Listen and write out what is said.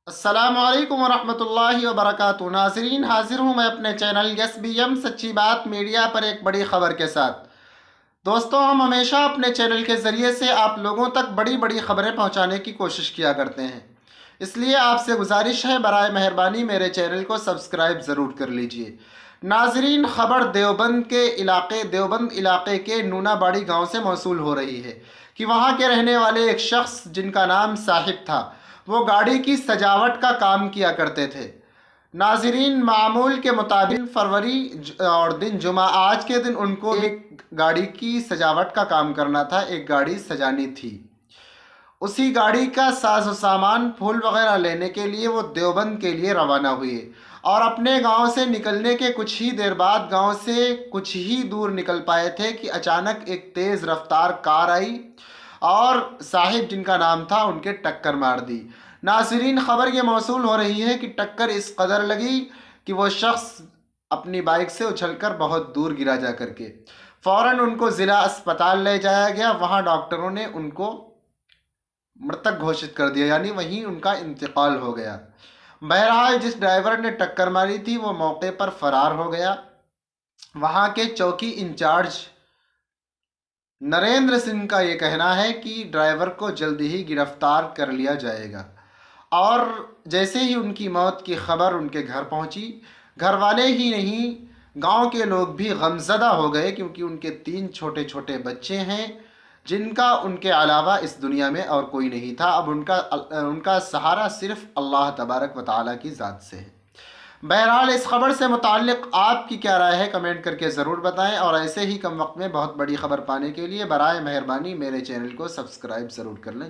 अस्सलामुअलैकुम वरहमतुल्लाहि वबरकातुहू। नाज़रीन, हाजिर हूँ मैं अपने चैनल SBM सच्ची बात मीडिया पर एक बड़ी खबर के साथ। दोस्तों, हम हमेशा अपने चैनल के ज़रिए से आप लोगों तक बड़ी बड़ी खबरें पहुँचाने की कोशिश किया करते हैं, इसलिए आपसे गुजारिश है, बराए मेहरबानी मेरे चैनल को सब्सक्राइब ज़रूर कर लीजिए। नाज़रीन, खबर देवबंद इलाके के नूनाबाड़ी गांव से मौसूल हो रही है कि वहां के रहने वाले एक शख्स जिनका नाम साहिब था, वो गाड़ी की सजावट का काम किया करते थे। नाज़रीन, मामूल के मुताबिक फरवरी और दिन जुमा, आज के दिन उनको एक गाड़ी की सजावट का काम करना था, एक गाड़ी सजानी थी। उसी गाड़ी का साज सामान फूल वगैरह लेने के लिए वो देवबंद के लिए रवाना हुए और अपने गांव से निकलने के कुछ ही देर बाद गांव से कुछ ही दूर निकल पाए थे कि अचानक एक तेज़ रफ्तार कार आई और साहिब जिनका नाम था उनके टक्कर मार दी। नाज़रीन, खबर ये मौसूल हो रही है कि टक्कर इस कदर लगी कि वो शख्स अपनी बाइक से उछलकर बहुत दूर गिरा जा करके। फ़ौरन उनको ज़िला अस्पताल ले जाया गया। वहाँ डॉक्टरों ने उनको मृतक घोषित कर दिया, यानी वहीं उनका इंतकाल हो गया। बहरहाल, जिस ड्राइवर ने टक्कर मारी थी वो मौके पर फरार हो गया। वहाँ के चौकी इंचार्ज नरेंद्र सिंह का ये कहना है कि ड्राइवर को जल्द ही गिरफ्तार कर लिया जाएगा। और जैसे ही उनकी मौत की खबर उनके घर पहुंची, घर वाले ही नहीं गांव के लोग भी गमज़दा हो गए, क्योंकि उनके 3 छोटे छोटे बच्चे हैं जिनका उनके अलावा इस दुनिया में और कोई नहीं था। अब उनका सहारा सिर्फ अल्लाह तबारक व तआला की ज़ात से है। बहरहाल, इस खबर से मुताल्लिक़ आपकी क्या राय है, कमेंट करके ज़रूर बताएं, और ऐसे ही कम वक्त में बहुत बड़ी खबर पाने के लिए बराए मेहरबानी मेरे चैनल को सब्सक्राइब ज़रूर कर लें।